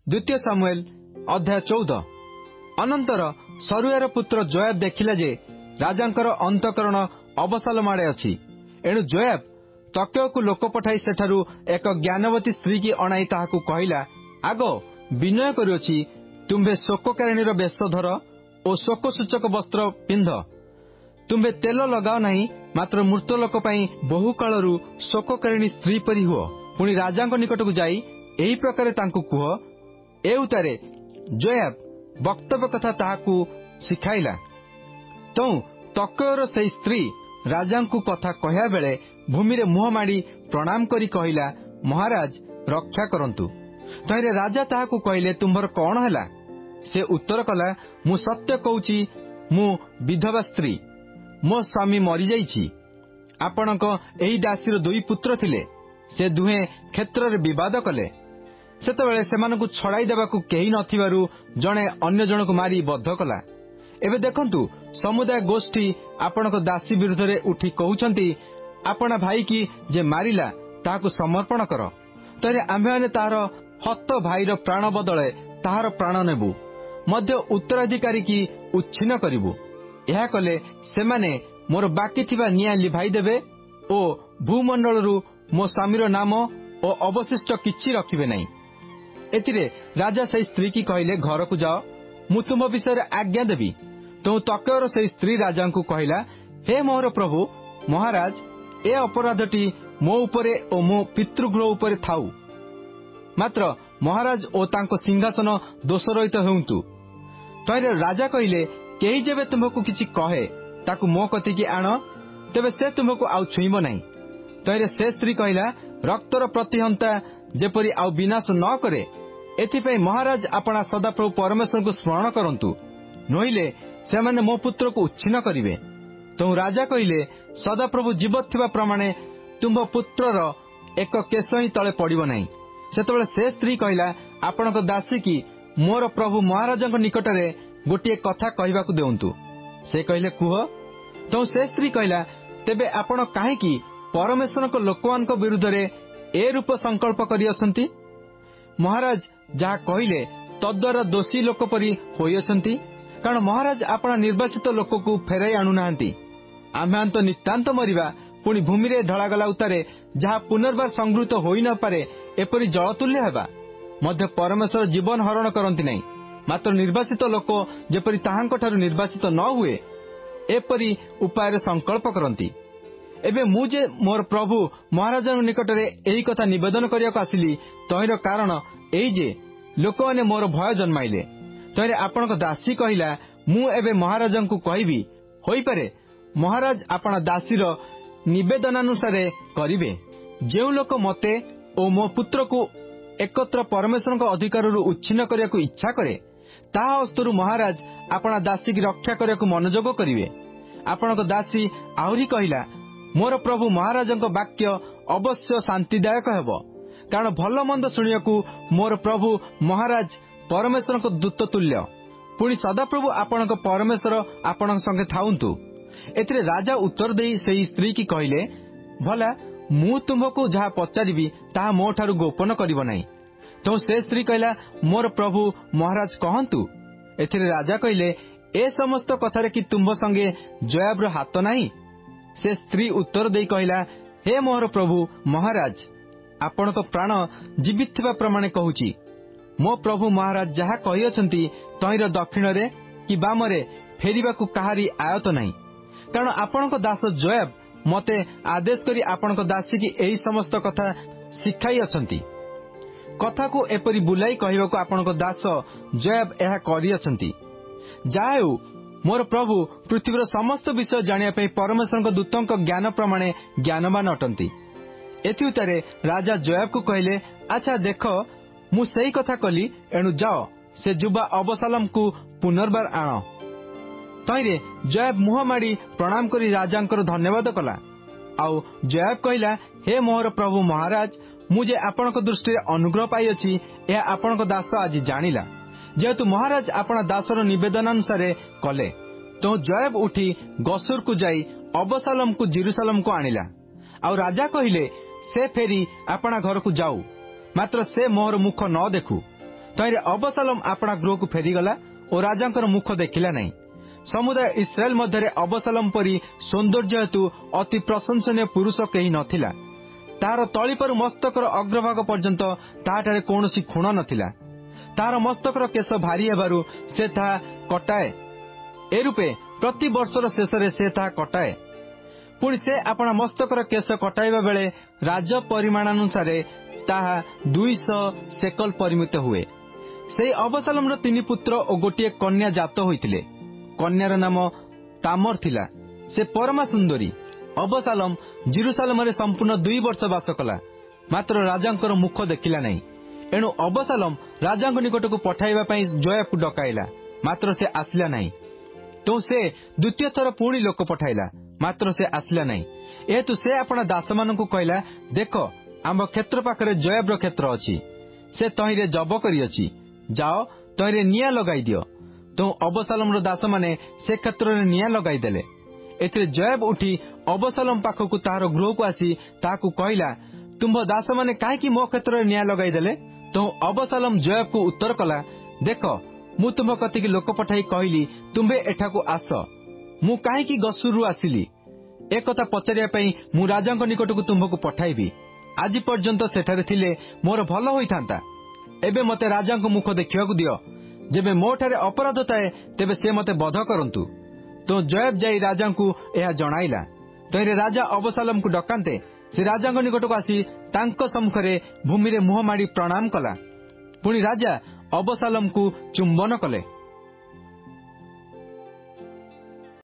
द्वितीय सामुएल अध्याय 14। अनंतर सरुयार पुत्र जोयाब देखिला जे राजांकर अंतकरण अबशालोम आड़े अछि। एणु जोयाब तक्यको लोक पठाई सेठारु एक ज्ञानवती स्त्री की अणाई ताहाकु कहिला, आग विनय करुअछि तुम्भे शोककारिणीर बेश धर ओ शोक सूचक वस्त्र पिंध। तुम्भे तेल लगाओ नहीं, मात्र मृत लोक पई बहु कालरू शोककारिणी स्त्री परी हुओ। पुणी राजांक निकटकु जाई एही प्रकार तांकु कुह। ए उतारे जोयाब वक्तव्य कथा ताहाकु शिखाइला। तो तक्यर से स्त्री राजांकु कथा कहया बेले भूमि रे मुह माड़ी प्रणाम करी कहिला, महाराज रक्षा करंतु। तहिरे राजा ताहाकु कहिले, तुम्भर कौन हैला? से उत्तर कला, मु सत्य कहूची, मु विधवा स्त्री, मो स्वामी मरी जाइछि। आपणक एही दासीर दुई पुत्र थिले, से दुहे क्षेत्र रे विवाद कले। सेतबेले सेमानकु छड़ाई देबाकु केही नथिबारु जणे अन्य जनकु मारी बद्ध कला। एबे देखंतु समुदाय गोष्ठी आपणक दासी विरुद्ध रे उठी कहउछंती, आपणा भाई की जे मारिला ताहाकु समर्पण कर। तरे आम्भे माने ताहार हत भाईर प्राण बदले ताहार प्राण नेबु, मध्य उत्तराधिकारी की उच्छिन्न करिबु। एहा कले सेमाने मोर बाकी थिबा निया लिभाई देबे ओ भूमंडलरू मो स्वामीर नाम ओ अवशिष्ट किछि रखिबे नहीं। एतिरे राजा से स्त्री की कहिले, घर को जाओ, मु तुम विषय आज्ञा देबी। तो तक्यर से स्त्री राजा को कहिला, हे मोर प्रभु महाराज, ए अपराधटी मो उपरे ओ मो पितृगृह उपरे थाऊ, मात्र महाराज ओ तांको सिंहासन दोषरहित हेउंतु। तैरे राजा कहिले, केही जेबे तुमको किछि कहे ताकु मो कतिकी आण, तेबे से तुमको आउ छुईब नहीं। तैरे से स्त्री कहिला, रक्तर प्रतिहंता जेपरी आउ विनाश न करे, एथिपई महाराज आपणा सदाप्रभु परमेश्वर को स्मरण करंतु, नहिले सेमाने मो पुत्र को उच्छिन्न करिवे। तो राजा कहिले, सदाप्रभु जीवत थिबा प्रमाणे तुम पुत्रर एक केश ही तले पड़िबो नहीं। सेतबेले से स्त्री कहिला, आपणक दासी की मोर प्रभु महाराजक निकटरे गोटे कथा कहबाकू देउंतु। से कहिले, कुह। तो से स्त्री कहिला, तेबे आपण काहेकि परमेश्वरक लोकमानक विरुद्ध रे ए रूप संकल्प करि अछंती? महाराज जहा कहिले तद्वारा दोषी लोक परी होई अछंती, कारण महाराज आपणा निर्वासित लोक को फेराई आणु नाहंती। आम्हे तो नितांत मरिबा, पुणी भूमि रे ढळागला उतारे जहा पुनर्बार संगृहीत होई न पारे एपरी जलतुल्य हेबा। मध्य परमेश्वर जीवन हरण करंती नहीं, मात्र निर्वासित लोक जेपरी ताहांक ठारू निर्वासित न हुए एपरी उपाय संकल्प करंती। एबे मु जे मोर प्रभु महाराज निकटरे एही कथा निवेदन करियाको आसिली, तहिर कारण एही जे लोक माने मोर भय जन्माइले। तहिरे आपणक दासी कहिला, मु एबे महाराजंकु कहिबी, होई पारे महाराज आपणा दासीर निवेदनानुसारे करिवे। जेउ लोक मते ओ मो पुत्र को एकत्र परमेश्वरक अधिकाररू उच्छिन्न करियाको इच्छा करे, ताहा हस्तरू महाराज आपणा दासी की रक्षा करियाको मनोजोग करिवे। आपणक दासी आहुरी कहिला, मोर प्रभु महाराजंक वाक्य अवश्य शांतिदायक हेबो, कारण भल मंद शुणियाकू मोर प्रभु महाराज परमेश्वरक दूत तुल्य। पुणी सदाप्रभु आपणक परमेश्वर आपणक संगे थाउंतु। एथिरे राजा उत्तर देई सेही स्त्री की कहिले, भला मु तुमको जहा पचारिबी ताहा मो ठारू गोपन करिबो नहीं। तो से स्त्री कहिला, मोर प्रभु महाराज कहंतु। एथिरे राजा कहिले, ए समस्त कथारे कि तुम संगे जोयाबर हाथ नहीं? से स्त्री उत्तर देई कहिला, हे मोर प्रभु महाराज, आपणक प्राण जीवित थिबा प्रमाणे कहूची, मो प्रभु महाराज जहा कहि अछंती तहिर दक्षिण रे कि बाम रे फेरिबाकू काहारी आयत नहीं। कारण आपणक दास जोयाब मते आदेश करी आपणक दासी की एही समस्त कथा शिखाई अछंती। कथा को एपरी बुलाई कहिबाकू आपणक दास जोयाब एहा करि अछंती। जाहेउ मोर प्रभु पृथ्वीर समस्त विषय जानिया पई परमेश्वरक दूतक ज्ञान प्रमाणे ज्ञानवान अटंती। एथि उतारे राजा जोयाब को कहले, अच्छा देख मु सेही कथा कली, एणु जाओ से जुबा अबशालोम को पुनर्बार आण। तहिरे जोयाब मुह माड़ी प्रणाम करी राजांकर धन्यवाद कला। आउ जोयाब कहिला, हे मोर प्रभु महाराज, मुझे आपणक दृष्टि अनुग्रह पाई अछि, एहा आपणक दास आज जानिला। जेहेतु महाराज आपणा दासर निवेदनानुसार कले, तो जोयाब उठी गसूर को जाई अबशालोम को जेरूशलेम को आनिला। आउ राजा कहिले, से फेरी आपणा घर को जाऊ, मात्र से मोहर मुख न देखू। तैरे अबशालोम आपणा गृह को फेरीगला और राजांकर मुख देखिला नहीं। समुदाय इस्राएल मध्य अबशालोम परी सौंदर्य हेतु अति प्रशंसनीय पुरुष कहीं नथिला। तार तलीपरु मस्तकर अग्रभाग पर्यंत ताहाठारे कौनसी खुण नथिला। तार मस्तकर केश भारी हेबारु से ताहा कटाए। ए रूपे प्रति वर्षर शेषरे से ताहा कटाए। पुणी से आपणा मस्तकर केश कटाइबा बेले राज परिमाणानुसार ताहा 200 शेकल परिमित हुए। से अबशालोम 3 पुत्र और गोटे कन्या जात होइतिले। कन्यार नाम तामर थिला। से परमा सुंदरी। अबशालोम जेरुसालेम रे संपूर्ण 2 वर्ष वास कला, मात्र राजांकर मुख देखिला नहीं। एणु अबशालोम राजांक निकट को पठाइबा पई जोआब को डकाइला, मात्र से आसला नहीं। तो से द्वितीय थर पुणी लोक पठाइला, मात्र से आसला नहीं। एतु से अपना दास मानकु कहला, देख आम क्षेत्र पाखरे जोआबर क्षेत्र अछि, से तहिरे जब करी अछि, जाओ तहिरे निया लगाई दियो। तो अबशालोम दास माने से क्षेत्र रे निया लगाई देले। एथिरे जोआब उठी अबशालोम पाखकु ताहार गृह को आसी ताकु कहला, तुम दास माने काहेकि मो क्षेत्र रे निया लगाई देले? तो अबशालोम जोआब को उत्तर कला, देख मु तुम कतिकि लोक पठाई कहली तुम्बे एठाकु आस। मु काहेकि गसुरु आसिली एक कथा पचारिया पई मु राजांक निकटकु तुमको पठाइबी। आज पर्यंत सेठारे थिले मोर भल होइथांता। एबे मते राजांक मुख देखिबाकु दियो। जेबे मोठारे अपराध थाए तेबे से मते बध करंतु। तो जोआब जाई राजांकु एहा जणाइला। तैरे राजा अबशालोम को डकान्ते से राजांक निकटकु आसी तांको सम्मुखरे भूमि रे मुह माडी प्रणाम कला। पुणी राजा अबशालोम को चुंबन कले।